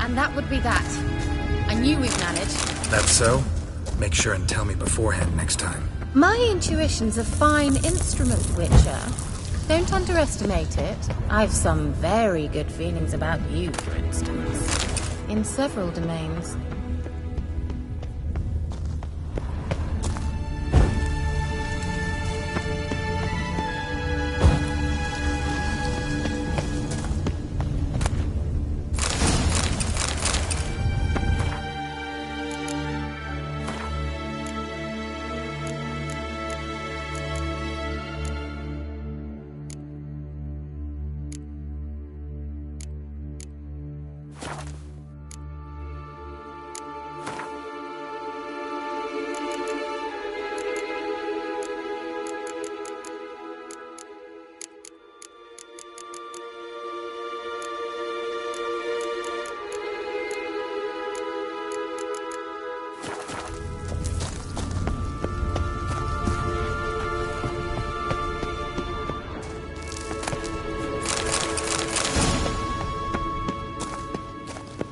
And that would be that. I knew we'd manage. That's so? Make sure and tell me beforehand next time. My intuition's a fine instrument, Witcher. Don't underestimate it. I've some very good feelings about you, for instance. In several domains.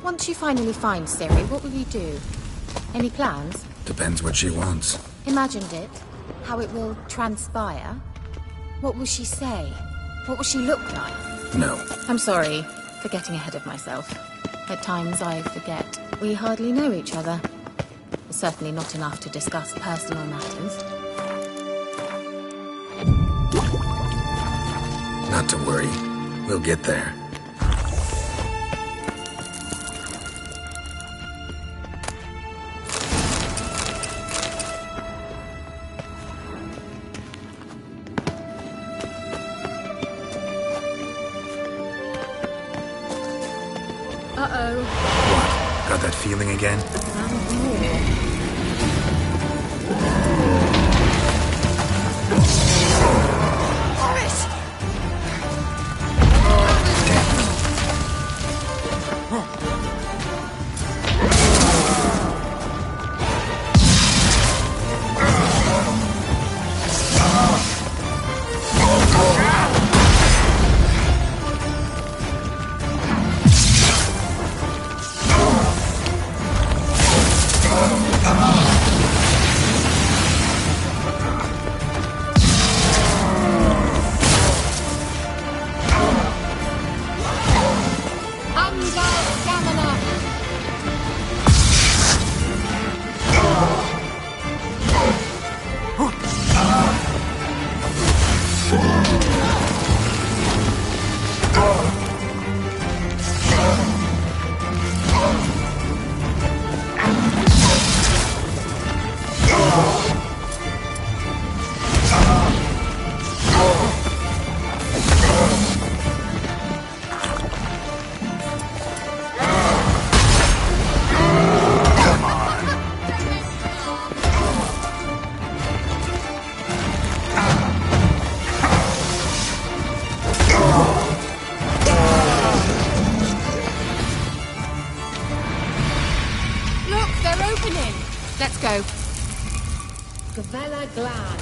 Once you finally find Ciri, what will you do? Any plans? Depends what she wants. Imagined it? How it will transpire? What will she say? What will she look like? No. I'm sorry for getting ahead of myself. At times I forget we hardly know each other. Certainly not enough to discuss personal matters. Not to worry. We'll get there. Uh-oh. What? Got that feeling again? Let's go. Gavella Glan.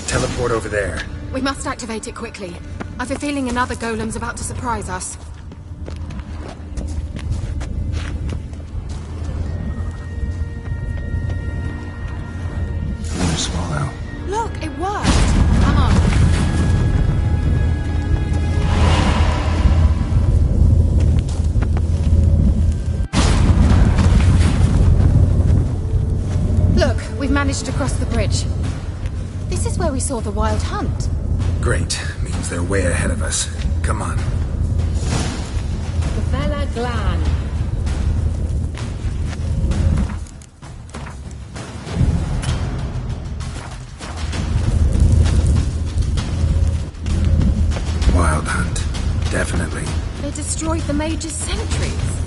Teleport over there. We must activate it quickly. I've a feeling another golem's about to surprise us. Another swallow. Look, it worked! Come on. managed to cross the bridge. This is where we saw the wild hunt. Great. Means they're way ahead of us. Come on. The Bella Glan. Wild hunt. Definitely. They destroyed the Mage's sentries.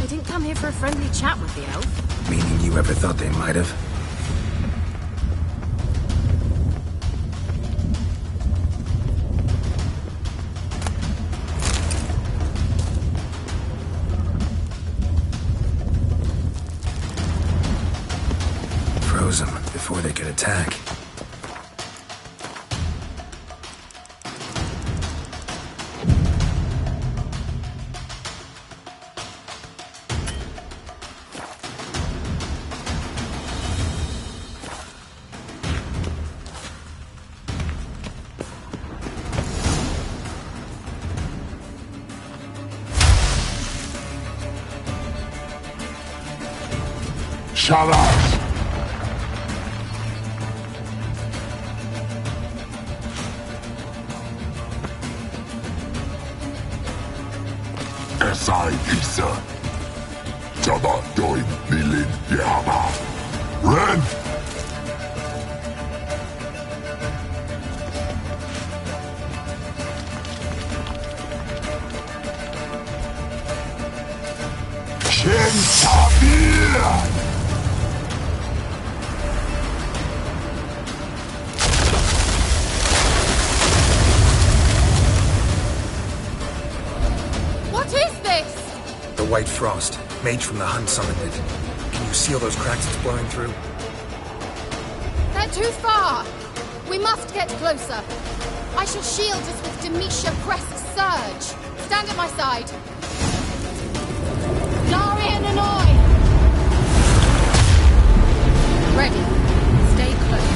They didn't come here for a friendly chat with the elf. Meaning you ever thought they might have? Froze them before they could attack. Shut up! Ps5 Jabba doin nilin yama. Ren! Chen Tabir! The White Frost. Mage from the Hunt summoned it. Can you seal those cracks it's blowing through? They're too far! We must get closer. I shall shield us with Demetia Crest's surge. Stand at my side. Larian and Oi! Ready. Stay close.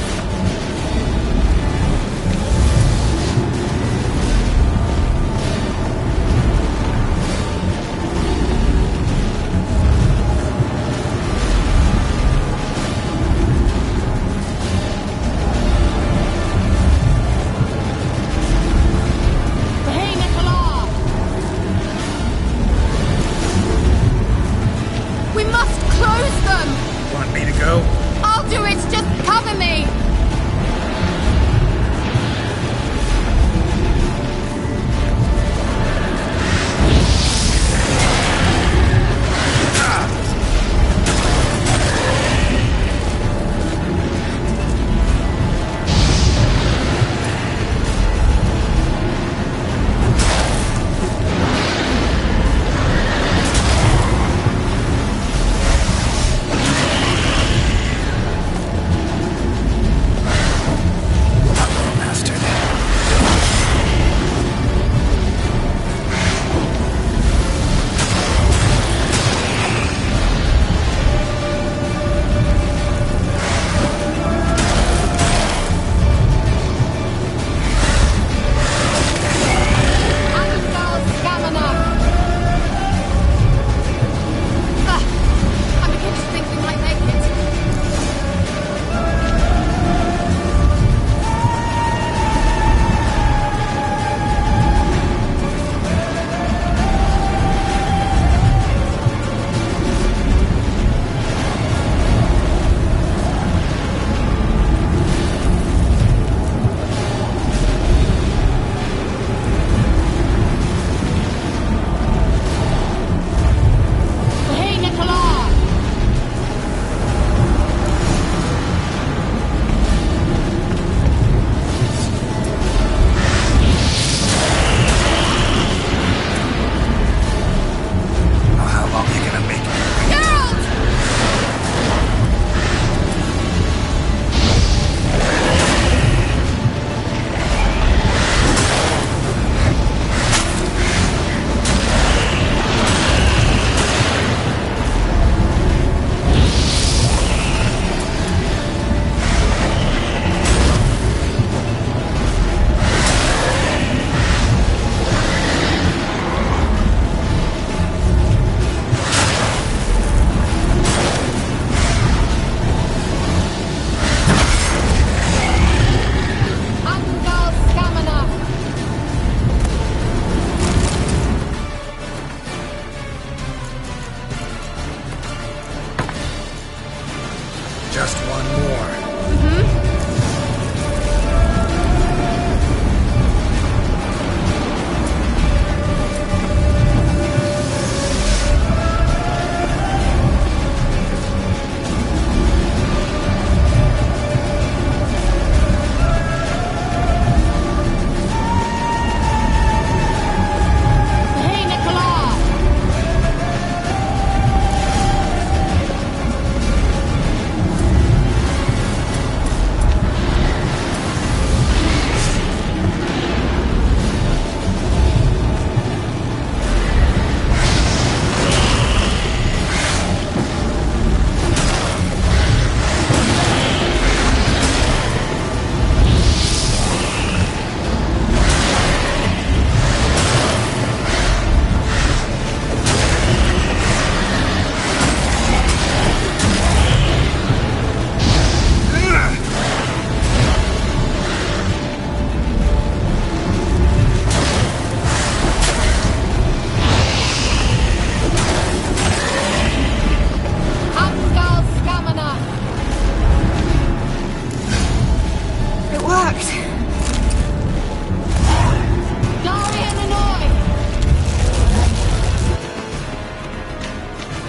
Just one more.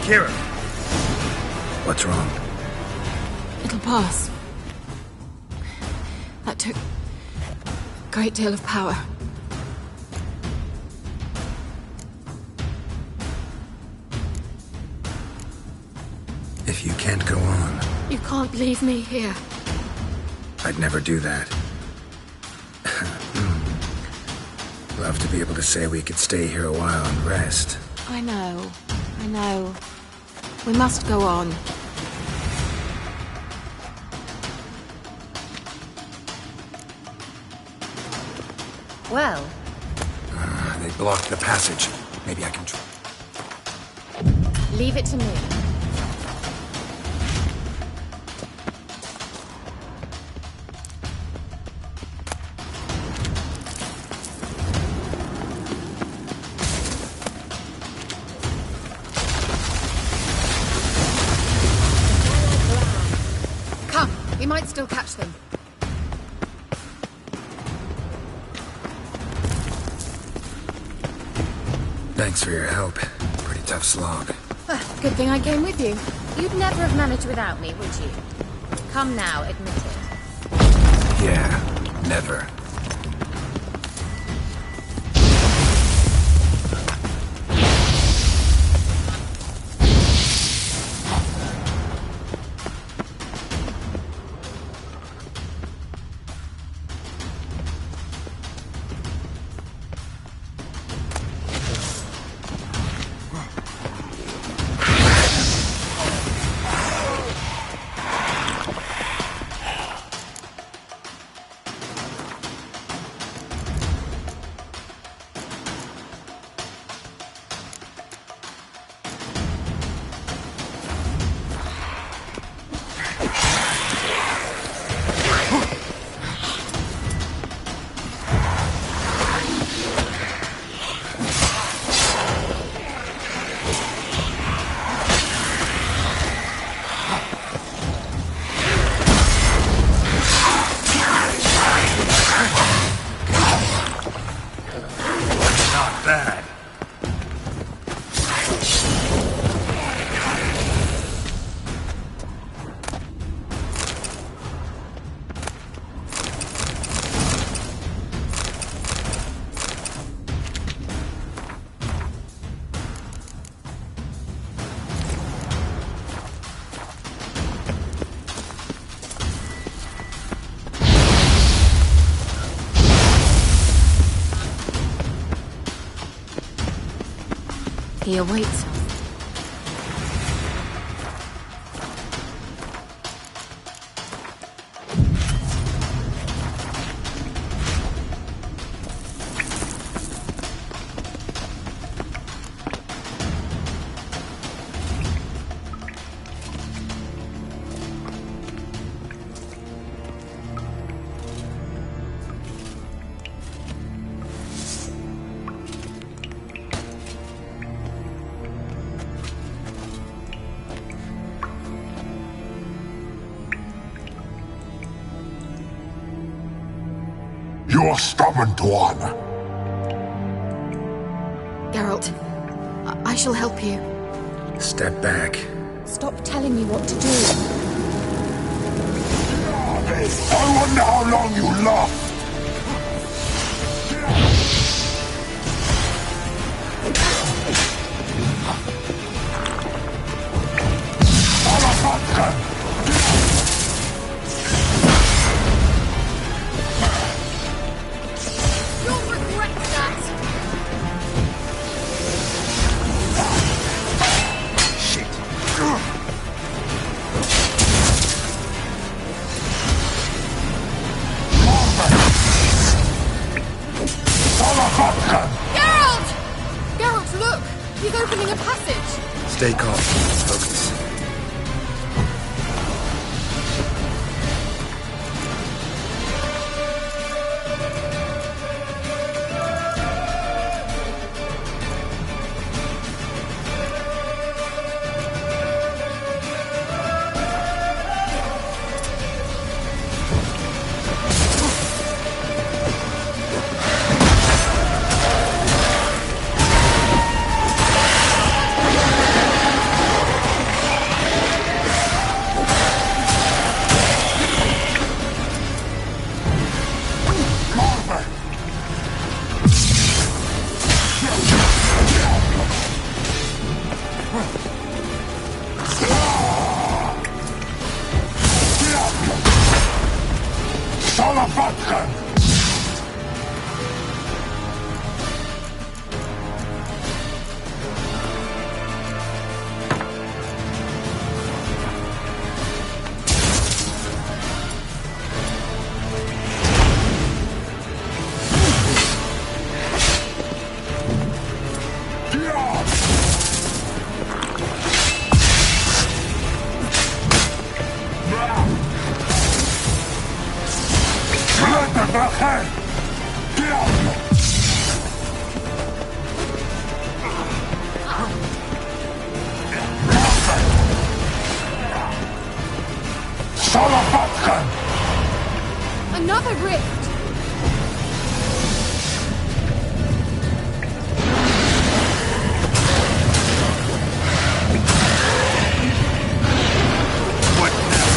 Kira! What's wrong? It'll pass. That took a great deal of power. If you can't go on, You can't leave me here. I'd never do that. Love to be able to say we could stay here a while and rest. I know. We must go on. Well, They blocked the passage. Maybe I can try. leave it to me. Come, we might still catch them. Thanks for your help. Pretty tough slog. Good thing I came with you. You'd never have managed without me, would you? Come now, admit it. Yeah, never. He awaits us. You're stubborn, Tuan. Geralt, I shall help you. Step back. Stop telling me what to do. I wonder how long you last. You'll regret that! Shit. Geralt! Geralt, look! He's opening a passage! Stay calm. Focus. Another rift! What now?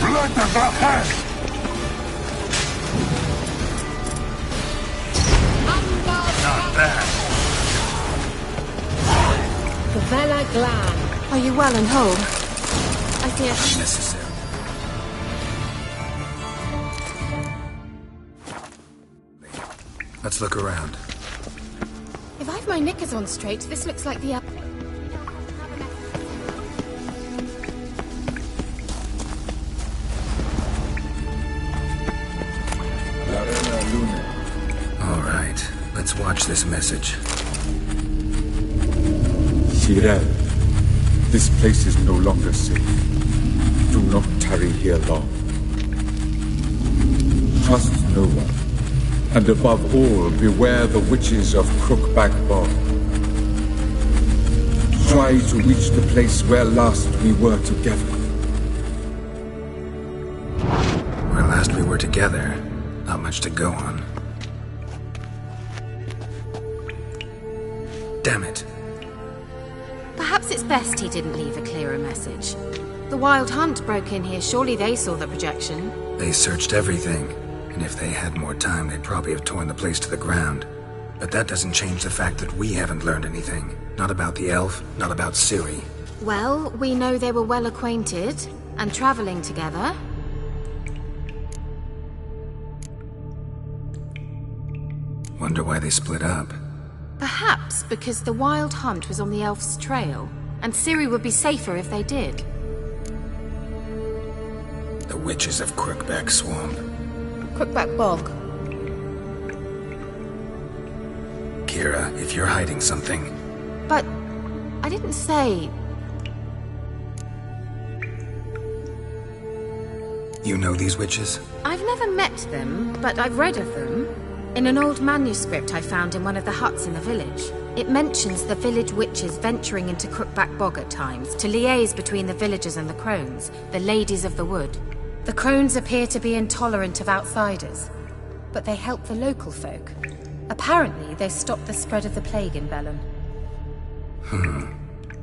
Regret that! Not bad. Gavella Glan. Are you well and whole? I fear... Necessary. Let's look around. If I've my knickers on straight, this looks like the... All right, let's watch this message. Tyrell, this place is no longer safe. Do not tarry here long. Trust no one, and above all, beware the witches of Crookback Bog. Try to reach the place where last we were together. Where last we were together, not much to go on. Damn it. Perhaps it's best he didn't leave a clearer message. The Wild Hunt broke in here. Surely they saw the projection. They searched everything, and if they had more time, they'd probably have torn the place to the ground. But that doesn't change the fact that we haven't learned anything. Not about the elf, not about Ciri. Well, we know they were well acquainted and traveling together. Wonder why they split up. Perhaps because the Wild Hunt was on the elf's trail, and Ciri would be safer if they did. The witches of Crookback Swamp. Crookback Bog. Kira, if you're hiding something... But I didn't say... You know these witches? I've never met them, but I've read of them. In an old manuscript I found in one of the huts in the village. It mentions the village witches venturing into Crookback Bog at times to liaise between the villagers and the crones, the ladies of the wood. The crones appear to be intolerant of outsiders, but they help the local folk. Apparently, they stopped the spread of the plague in Bellum.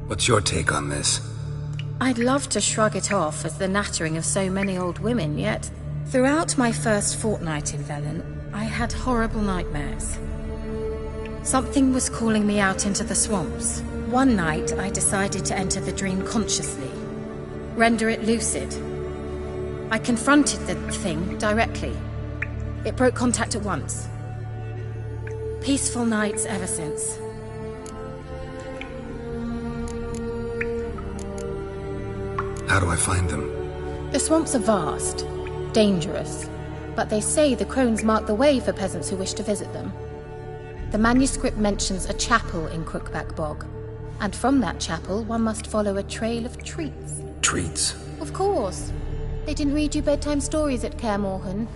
What's your take on this? I'd love to shrug it off as the nattering of so many old women, yet throughout my first fortnight in Velen, I had horrible nightmares. Something was calling me out into the swamps. One night, I decided to enter the dream consciously, render it lucid. I confronted the thing directly. It broke contact at once. Peaceful nights ever since. How do I find them? The swamps are vast, dangerous, but they say the crones mark the way for peasants who wish to visit them. The manuscript mentions a chapel in Crookback Bog, and from that chapel one must follow a trail of treats. Treats? Of course. They didn't read you bedtime stories at Kaer Morhen.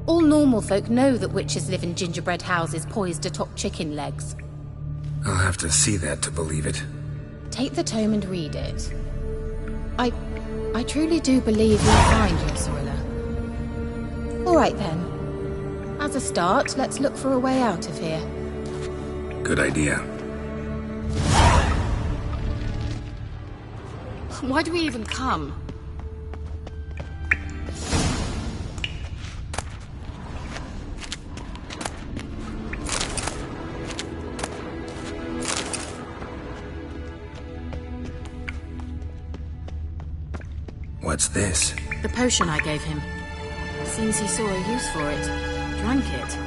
All normal folk know that witches live in gingerbread houses poised atop chicken legs. I'll have to see that to believe it. Take the tome and read it. I truly do believe you'll find your Sorilla. All right then. As a start, let's look for a way out of here. Good idea. Why do we even come? What's this? The potion I gave him. Seems he saw a use for it. Drank it.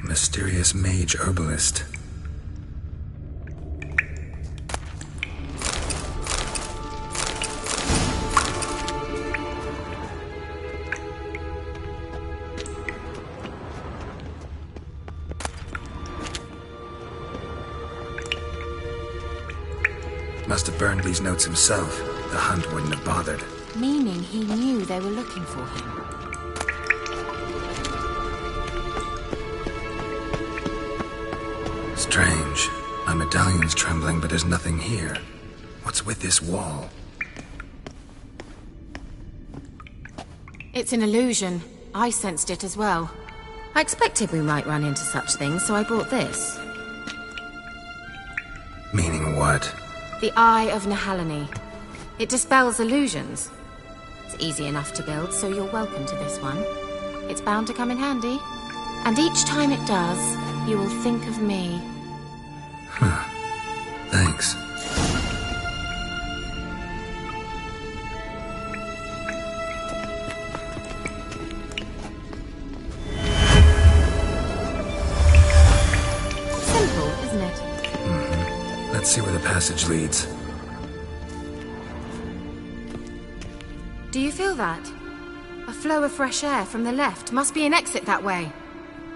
Mysterious mage herbalist. Must have burned these notes himself. The hunt wouldn't have bothered. Meaning he knew they were looking for him. Strange. My medallion's trembling, but there's nothing here. What's with this wall? It's an illusion. I sensed it as well. I expected we might run into such things, so I brought this. Meaning what? The Eye of Nehaleni. It dispels illusions. It's easy enough to build, so you're welcome to this one. It's bound to come in handy. And each time it does, you will think of me. Thanks. Simple, isn't it? Let's see where the passage leads. Do you feel that? A flow of fresh air from the left. Must be an exit that way.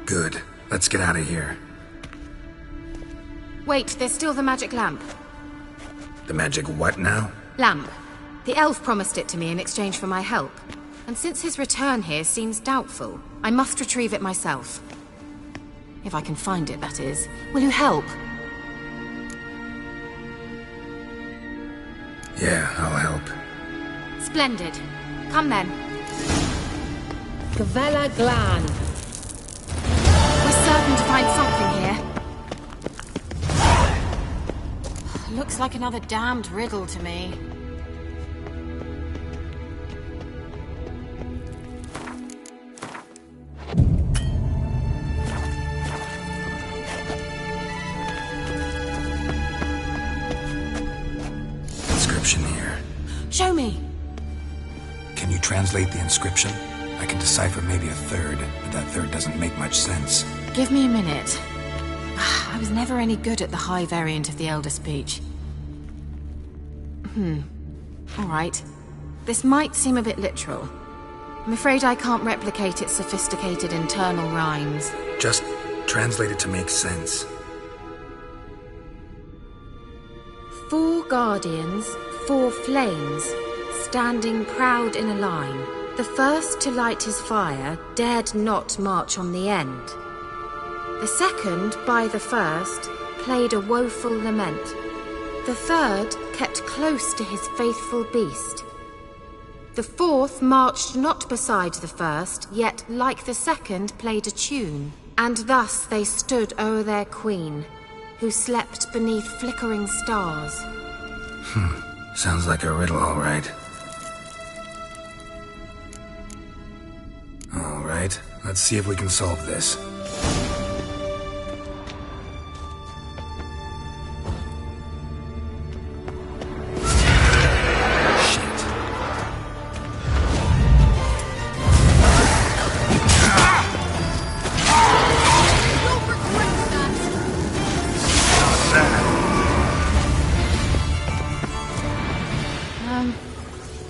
Good. Let's get out of here. Wait, there's still the magic lamp. The magic what now? Lamp. The elf promised it to me in exchange for my help. And since his return here seems doubtful, I must retrieve it myself. If I can find it, that is. Will you help? Yeah, I'll help. Splendid. Come then. Gavella Glan. We're certain to find something here. Looks like another damned riddle to me. translate the inscription? I can decipher maybe a third, but that third doesn't make much sense. Give me a minute. I was never any good at the high variant of the Elder speech. Alright. This might seem a bit literal. I'm afraid I can't replicate its sophisticated internal rhymes. Just translate it to make sense. 4 guardians, 4 flames, standing proud in a line. The first to light his fire dared not march on the end. The second, by the first, played a woeful lament. The third kept close to his faithful beast. The fourth marched not beside the first, yet like the second played a tune. And thus they stood o'er their queen, who slept beneath flickering stars. Sounds like a riddle, all right. All right, let's see if we can solve this.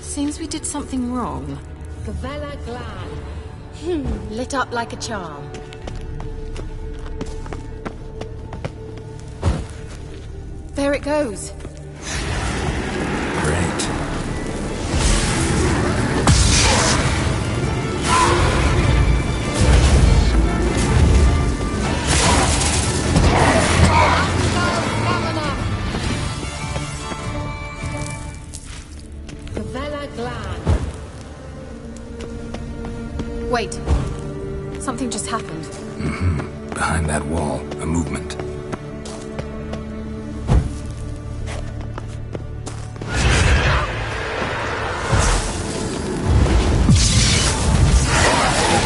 Seems we did something wrong. Gavella Glan. Lit up like a charm. There it goes. Great. Wait. Something just happened. Behind that wall, a movement.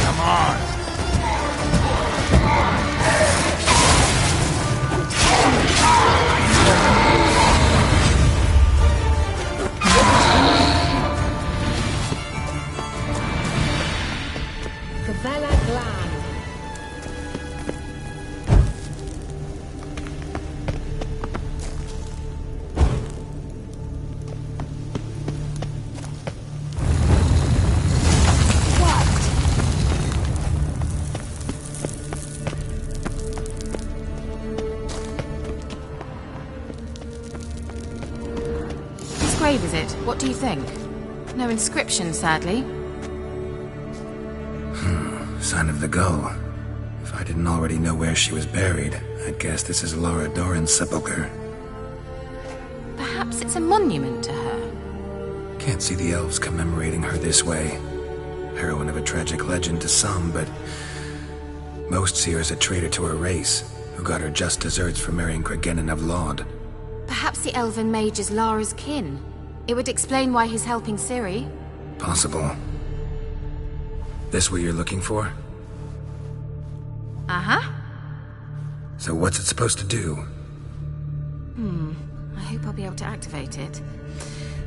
Come on! Gavella Glan. Whose grave is it? What do you think? No inscription, sadly. Sign of the gull. If I didn't already know where she was buried, I'd guess this is Laura Doran's sepulcher. Perhaps it's a monument to her. Can't see the elves commemorating her this way. Heroine of a tragic legend to some, but most see her as a traitor to her race, who got her just deserts for marrying Cregennan of Laud. Perhaps the elven mage is Lara's kin. It would explain why he's helping Ciri. Possible. This what you're looking for? Uh-huh. So what's it supposed to do? I hope I'll be able to activate it.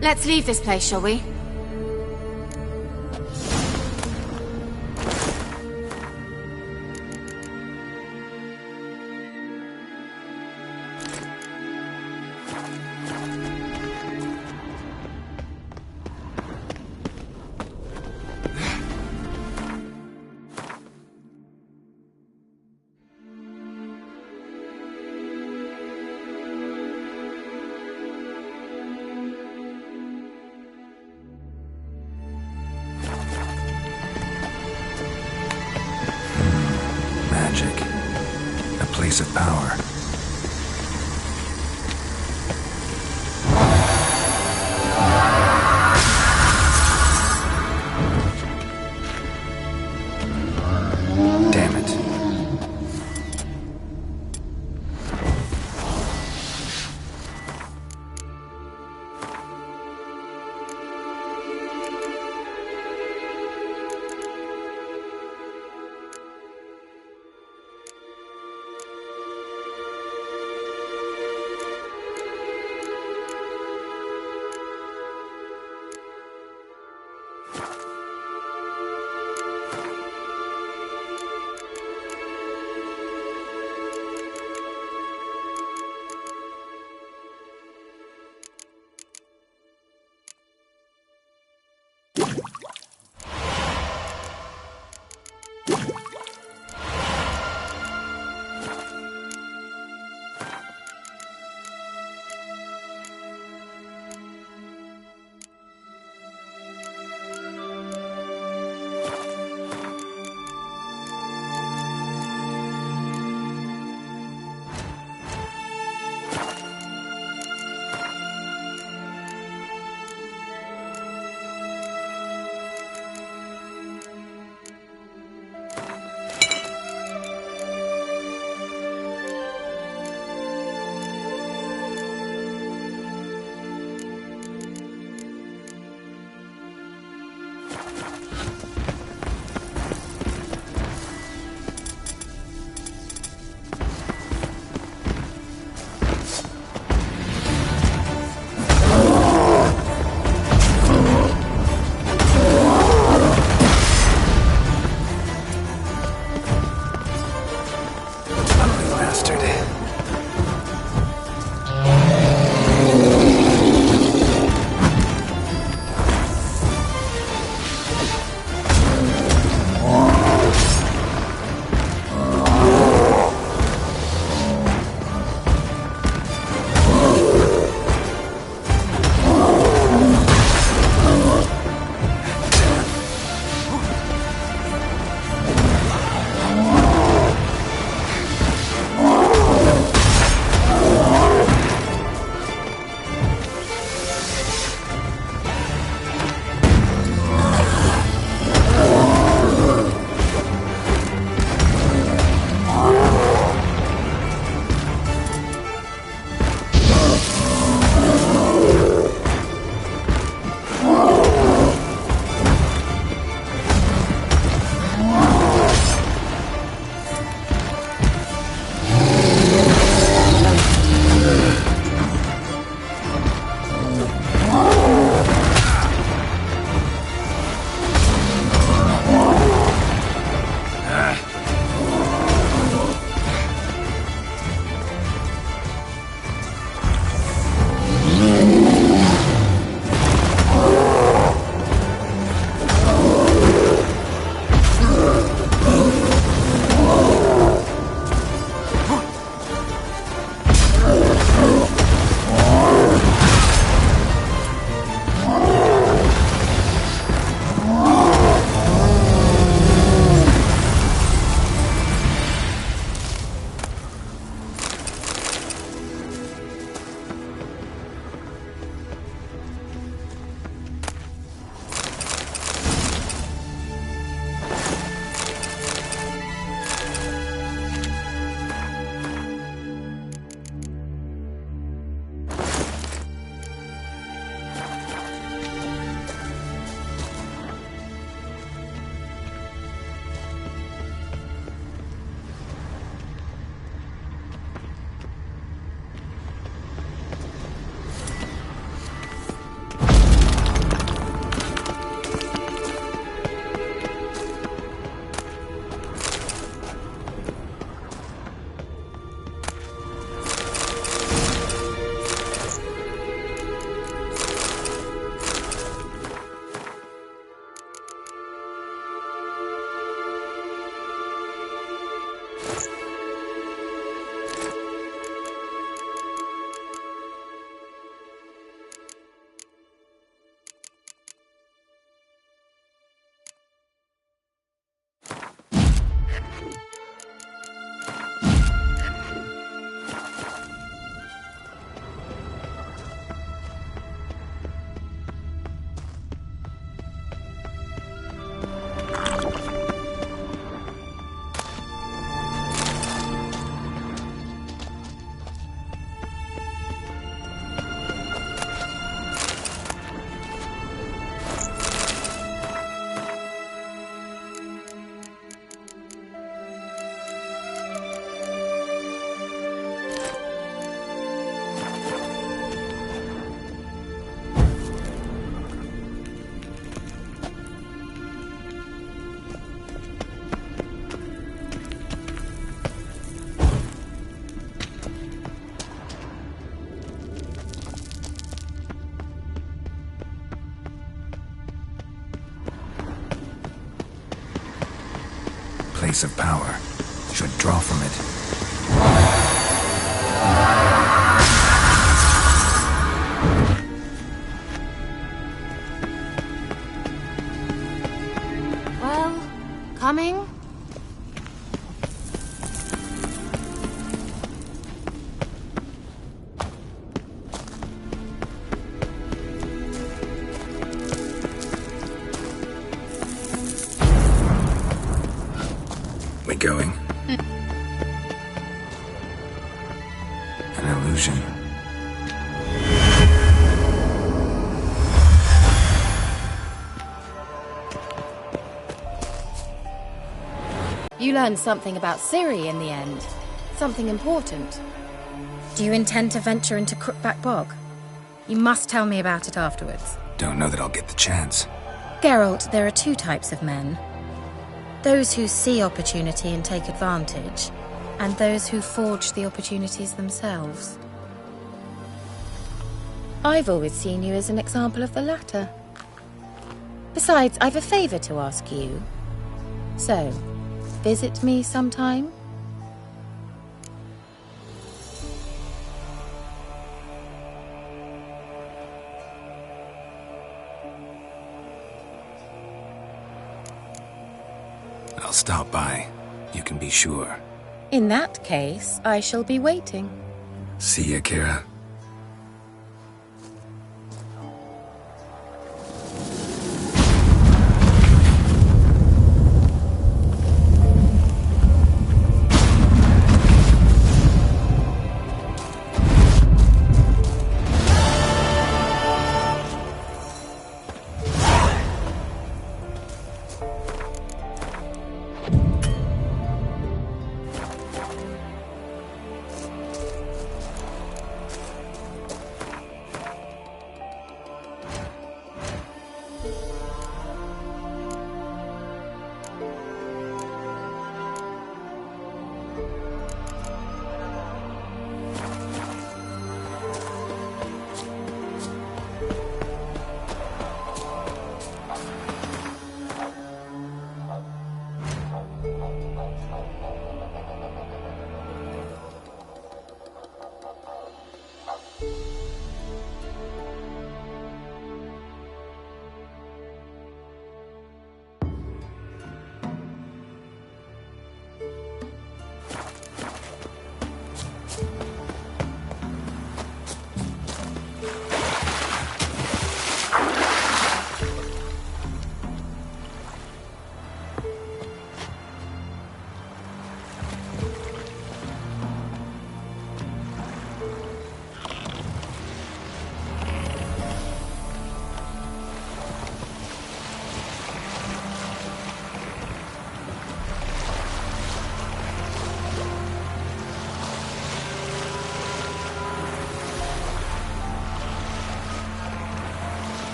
Let's leave this place, shall we? Magic. A place of power. Damn it. Place of power. Should draw from it. Well, coming? We going? An illusion. You learned something about Ciri in the end. Something important. Do you intend to venture into Crookback Bog? You must tell me about it afterwards. Don't know that I'll get the chance. Geralt, there are two types of men. Those who see opportunity and take advantage, and those who forge the opportunities themselves. I've always seen you as an example of the latter. Besides, I've a favor to ask you. So, visit me sometime? I'll stop by. You can be sure. In that case, I shall be waiting. See ya, Kira.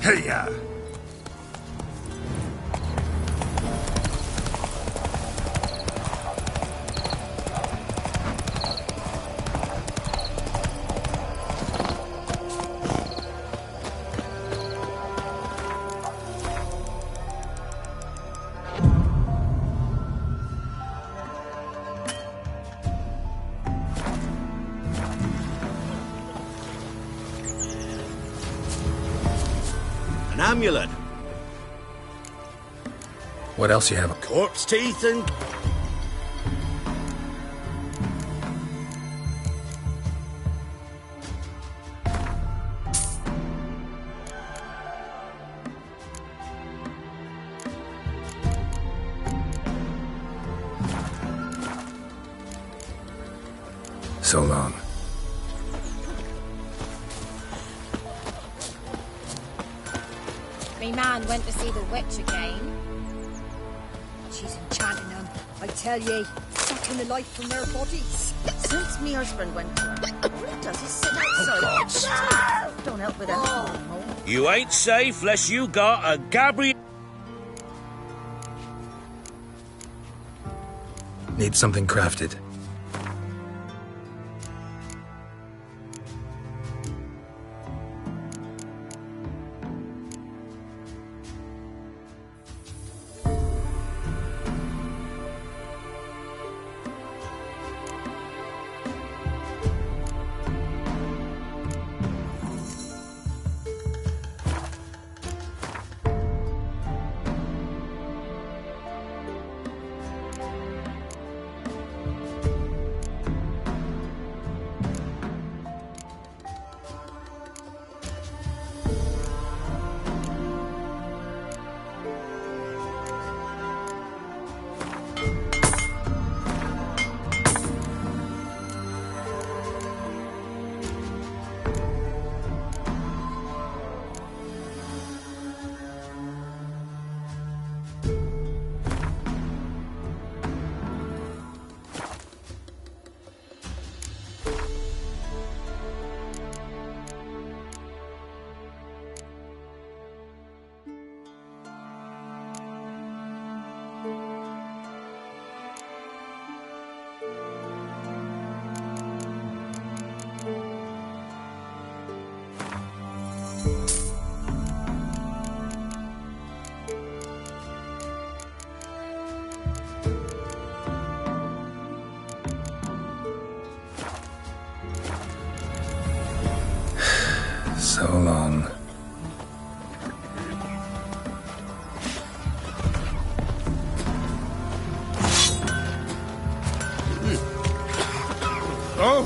to ya. An amulet. What else you have? Corpse teeth and... So long. Me man went to see the witch again. She's enchanting them, I tell ye, sucking the life from their bodies. Since me husband went to her, all he does is sit outside. Don't help with that. You ain't safe less you got a Gabriel... Need something crafted. So long. Oh!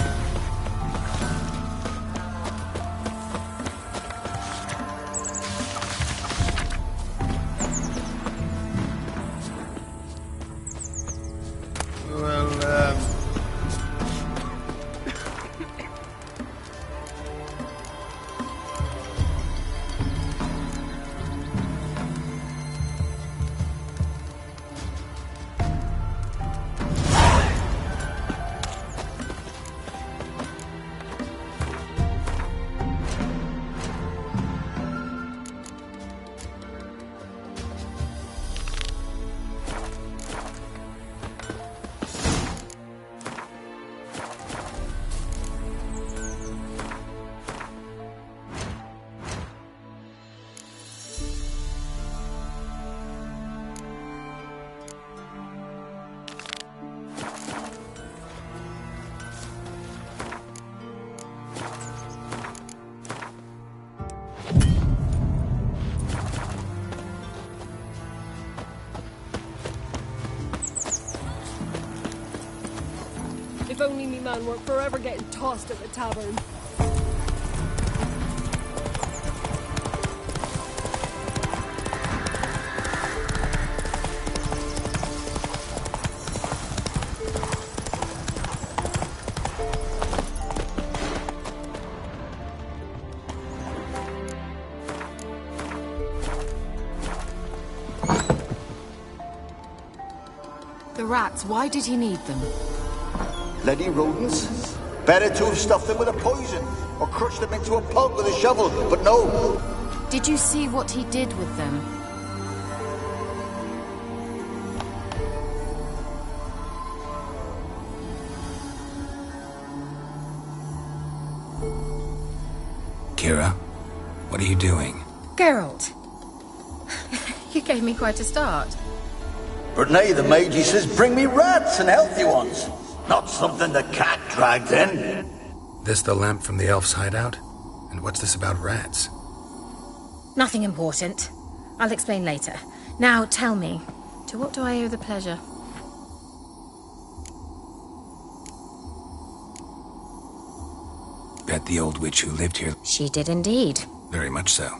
If only me man weren't forever getting tossed at the tavern. The rats, why did he need them? Bloody rodents. Better to have stuffed them with a poison, or crushed them into a pulp with a shovel, but no. Did you see what he did with them? Kira, what are you doing? Geralt. You gave me quite a start. But now the mage says bring me rats and healthy ones. Not something the cat dragged in. This the lamp from the elf's hideout? And what's this about rats? Nothing important. I'll explain later. Now, tell me, to what do I owe the pleasure? Bet the old witch who lived here. She did indeed. Very much so.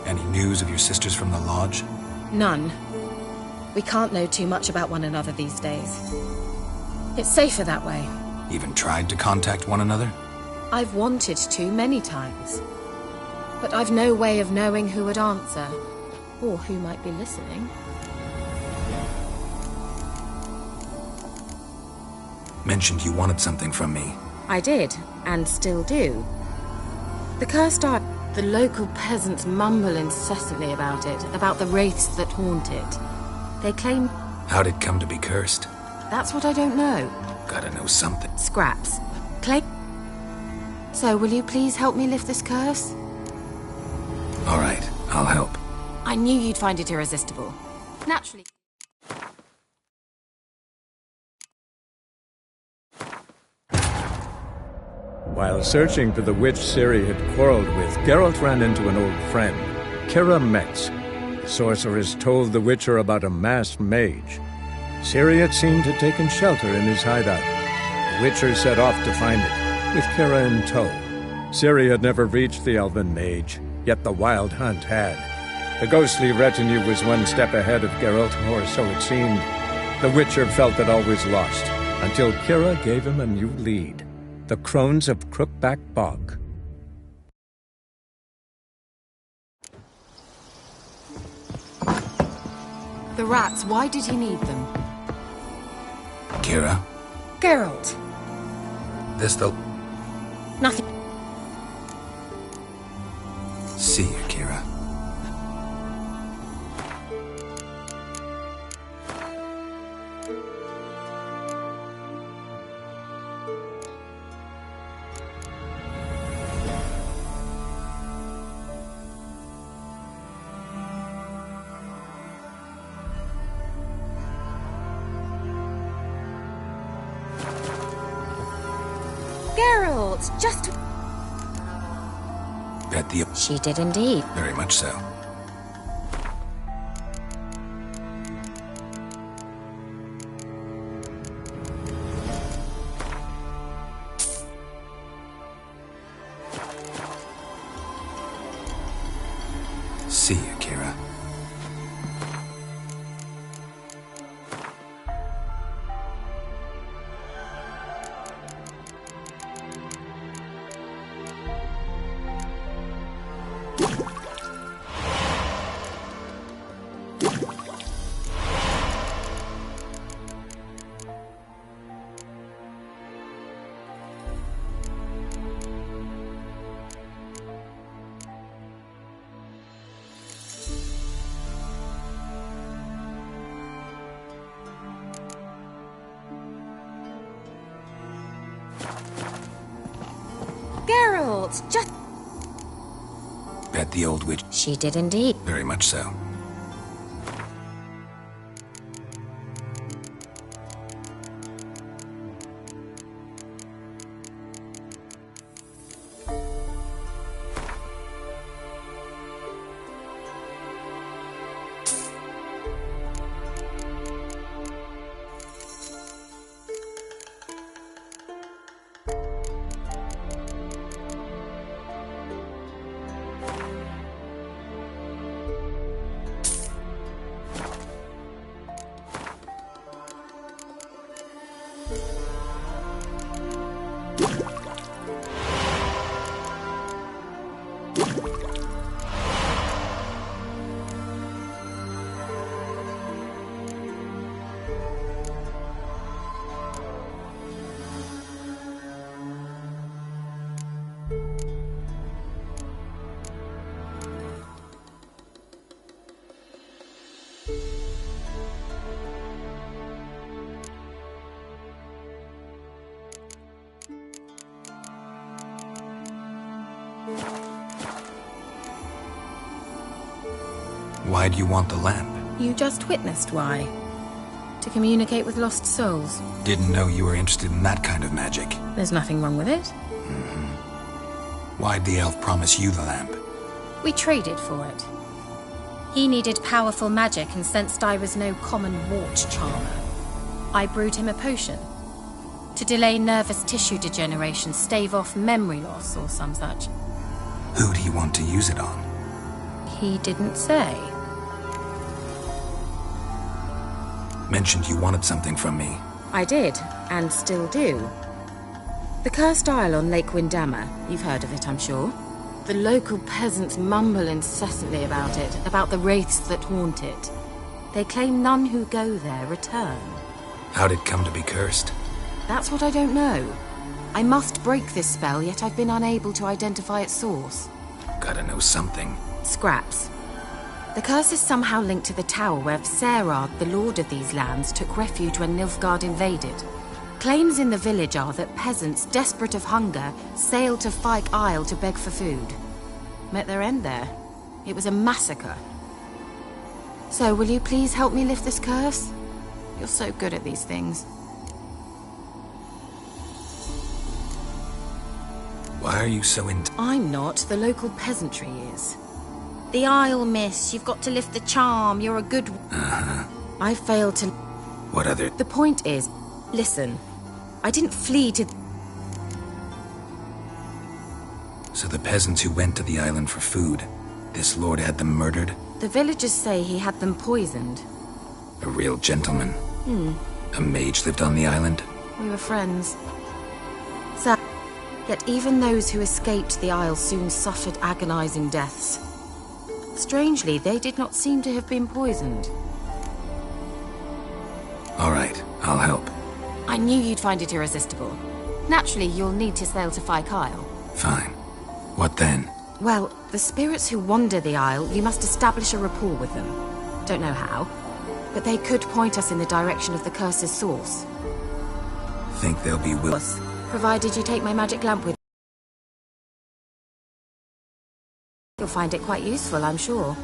Any news of your sisters from the lodge? None. We can't know too much about one another these days. It's safer that way. Even tried to contact one another? I've wanted to many times. But I've no way of knowing who would answer, or who might be listening. Mentioned you wanted something from me. I did, and still do. The cursed art. The local peasants mumble incessantly about it, about the wraiths that haunt it. They claim... How'd it come to be cursed? That's what I don't know. Gotta know something. Scraps. Claim... So, will you please help me lift this curse? All right, I'll help. I knew you'd find it irresistible. Naturally... While searching for the witch Ciri had quarreled with, Geralt ran into an old friend, Kira Metz. The sorceress told the Witcher about a masked mage. Ciri had seemed to have taken shelter in his hideout. The Witcher set off to find it, with Kira in tow. Ciri had never reached the elven mage, yet the wild hunt had. The ghostly retinue was one step ahead of Geralt, or so it seemed. The Witcher felt that all was lost, until Kira gave him a new lead. The Crones of Crookback Bog. The rats, why did he need them? Kira? Geralt. This the... Nothing. See you, Kira. Geralt, just... Bet the... She did indeed. Very much so. See you, Kira. Geralt, just... Bet the old witch... She did indeed. Very much so. Why do you want the lamp? You just witnessed why. To communicate with lost souls. Didn't know you were interested in that kind of magic. There's nothing wrong with it. Why'd the elf promise you the lamp? We traded for it. He needed powerful magic and sensed I was no common wart charmer. I brewed him a potion. To delay nervous tissue degeneration, stave off memory loss or some such. Who do you want to use it on? He didn't say. Mentioned you wanted something from me. I did, and still do. The Cursed Isle on Lake Windammer. You've heard of it, I'm sure. The local peasants mumble incessantly about it, about the wraiths that haunt it. They claim none who go there return. How'd it come to be cursed? That's what I don't know. I must break this spell, yet I've been unable to identify its source. Gotta know something. Scraps. The curse is somehow linked to the tower where Serard, the lord of these lands, took refuge when Nilfgaard invaded. Claims in the village are that peasants, desperate of hunger, sailed to Fyke Isle to beg for food. Met their end there. It was a massacre. So, will you please help me lift this curse? You're so good at these things. Why are you so into... I'm not. The local peasantry is. The Isle, miss. You've got to lift the charm. You're a good... I failed to... What other... The point is, listen. I didn't flee to... So the peasants who went to the island for food, this lord had them murdered? The villagers say he had them poisoned. A real gentleman? A mage lived on the island? We were friends. So, yet even those who escaped the Isle soon suffered agonizing deaths. Strangely, they did not seem to have been poisoned. All right, I'll help. I knew you'd find it irresistible. Naturally, you'll need to sail to Fyke Isle. Fine. What then? Well, the spirits who wander the Isle, you must establish a rapport with them. Don't know how, but they could point us in the direction of the curse's source. Think they'll be Provided you take my magic lamp with you. You'll find it quite useful, I'm sure.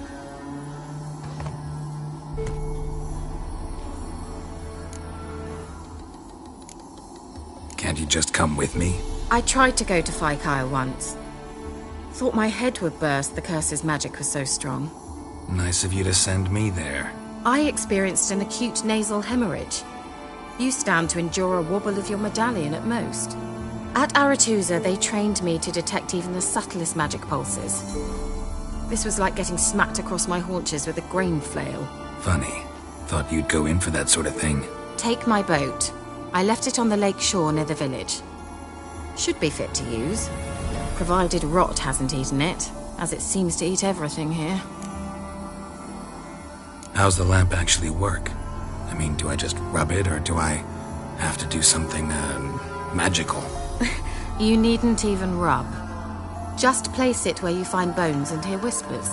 Can't you just come with me? I tried to go to Fyke Isle once. Thought my head would burst, the curse's magic was so strong. Nice of you to send me there. I experienced an acute nasal hemorrhage. You stand to endure a wobble of your medallion at most. At Aretusa, they trained me to detect even the subtlest magic pulses. This was like getting smacked across my haunches with a grain flail. Funny. Thought you'd go in for that sort of thing. Take my boat. I left it on the lake shore near the village. Should be fit to use. Provided rot hasn't eaten it, as it seems to eat everything here. How's the lamp actually work? I mean, do I just rub it, or do I have to do something, magical? You needn't even rub. Just place it where you find bones and hear whispers.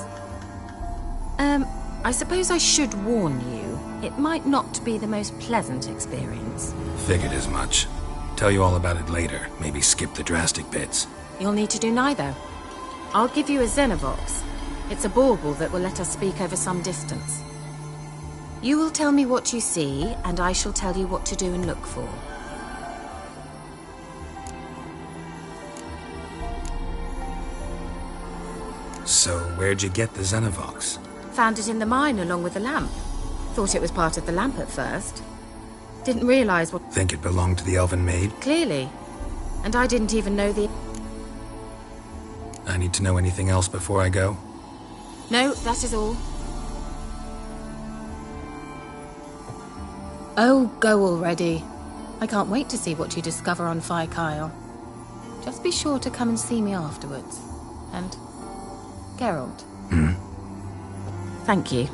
I suppose I should warn you, it might not be the most pleasant experience. Figured as much. Tell you all about it later, maybe skip the drastic bits. You'll need to do neither. I'll give you a Xenovox. It's a bauble that will let us speak over some distance. You will tell me what you see, and I shall tell you what to do and look for. So, where'd you get the Xenovox? Found it in the mine along with the lamp. Thought it was part of the lamp at first. Didn't realize what... Think it belonged to the elven maid? Clearly. And I didn't even know the... I need to know anything else before I go? No, that is all. Oh, go already. I can't wait to see what you discover on Fyke Isle. Just be sure to come and see me afterwards. And... Geralt. Thank you.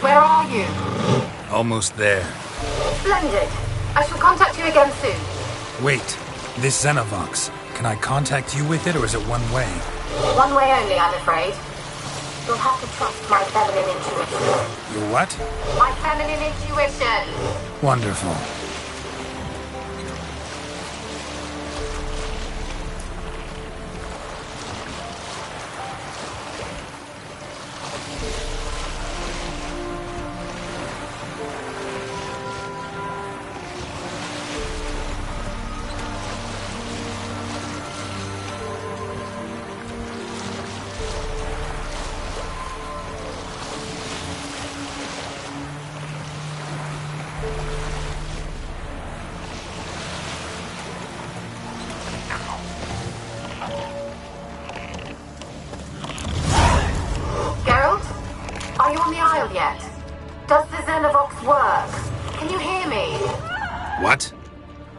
Where are you? Almost there. Splendid. I shall contact you again soon. Wait, this Xenovox. Can I contact you with it, or is it one way? One way only, I'm afraid. You'll have to trust my feminine intuition. Your what? My feminine intuition! Wonderful. Are you on the Isle yet? Does the Xenovox work? Can you hear me? What?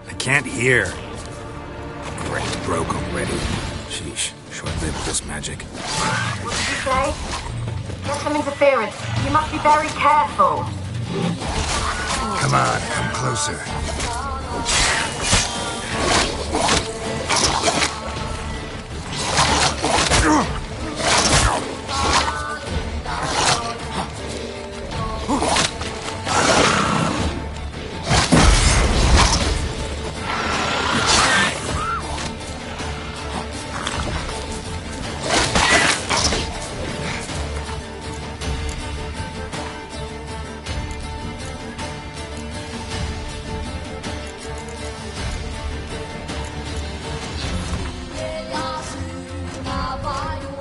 I can't hear. Great, broke already. Sheesh, short-lived this magic. What did you say? There's some interference. You must be very careful. Come on, come closer. Caballo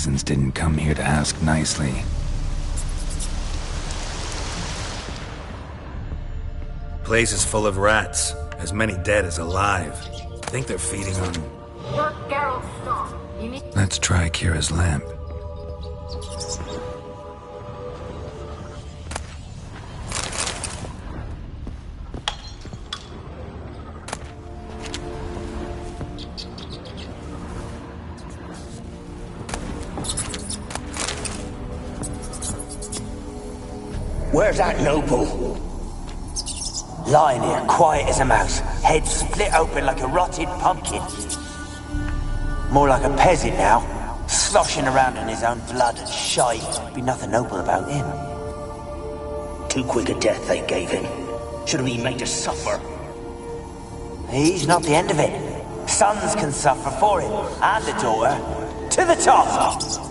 peasants didn't come here to ask nicely. Place is full of rats. As many dead as alive. Think they're feeding on... Not Geralt's stock. You need... Let's try Kira's lamp. Where's that noble? Lying here, quiet as a mouse, head split open like a rotted pumpkin. More like a peasant now, sloshing around in his own blood and shite. Be nothing noble about him. Too quick a death they gave him. Should have been made to suffer. He's not the end of it. Sons can suffer for him, and a daughter. To the top!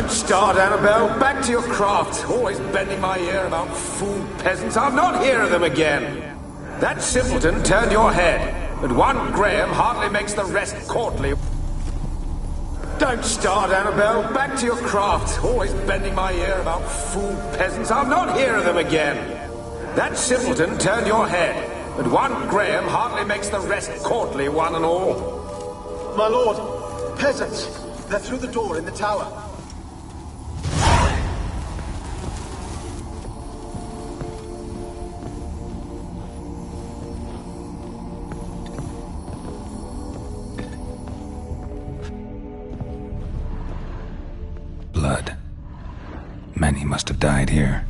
Don't start, Annabelle. Back to your craft. Always bending my ear about fool peasants. I'll not hear of them again. That simpleton turned your head, but one Graham hardly makes the rest courtly. Don't start, Annabelle. Back to your craft. Always bending my ear about fool peasants. I'll not hear of them again. That simpleton turned your head, but one Graham hardly makes the rest courtly, one and all. My lord, peasants. They're through the door in the tower. Blood. Many must have died here.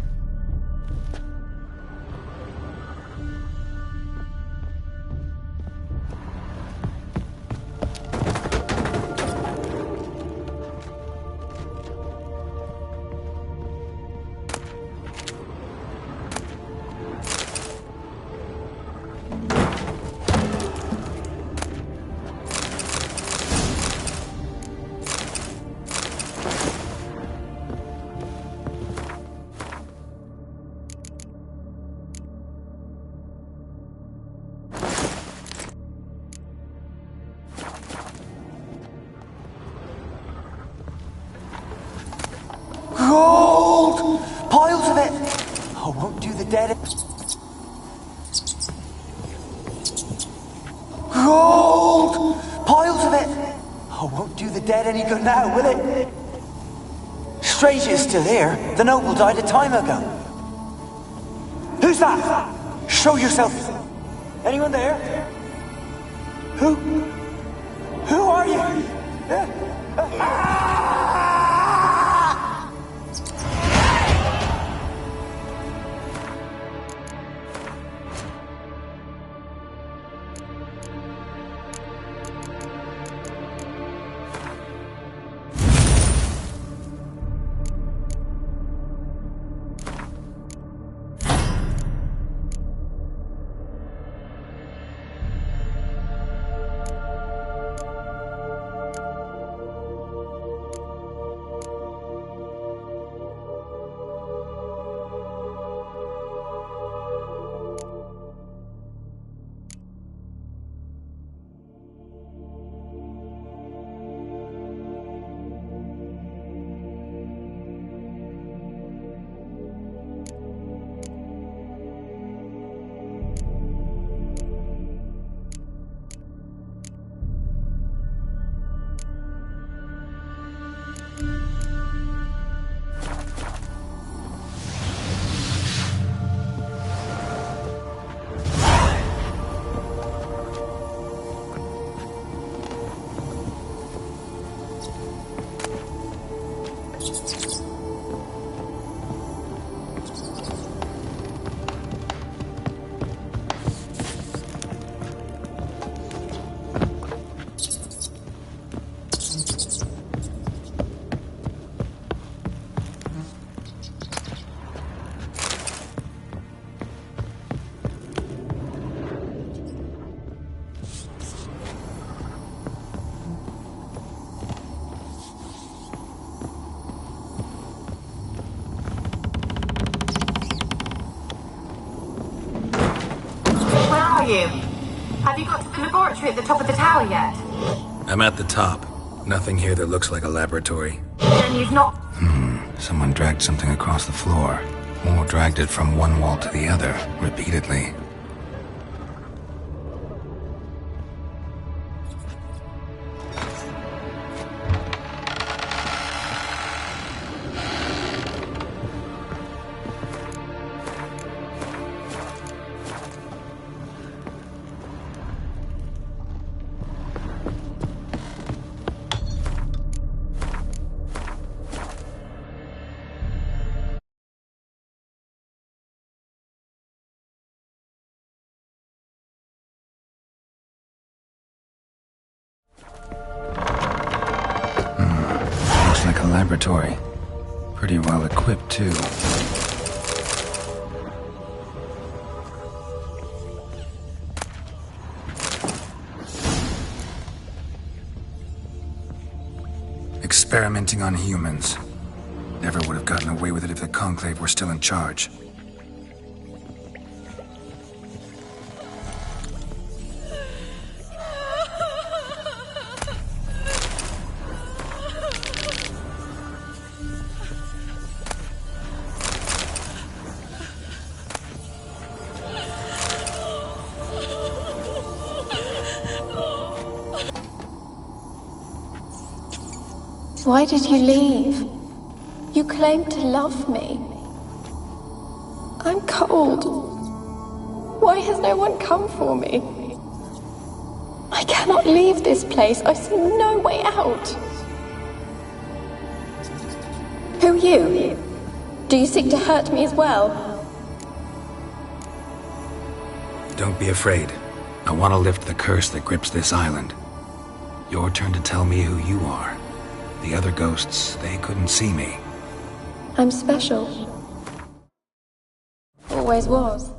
dead. Gold! Piles of it! Oh, won't do the dead any good now, will it? Strange it's still here. The noble died a time ago. Who's that? Show yourself. Anyone there? Who are you? Have you got to the laboratory at the top of the tower yet? I'm at the top. Nothing here that looks like a laboratory. Then you've not... Someone dragged something across the floor. Or dragged it from one wall to the other, repeatedly. Looks like a laboratory. Pretty well equipped, too. Experimenting on humans. Never would have gotten away with it if the Conclave were still in charge. Why did you leave? You claimed to love me. I'm cold. Why has no one come for me? I cannot leave this place. I see no way out. Who are you? Do you seek to hurt me as well? Don't be afraid. I want to lift the curse that grips this island. Your turn to tell me who you are. The other ghosts, they couldn't see me. I'm special. Always was.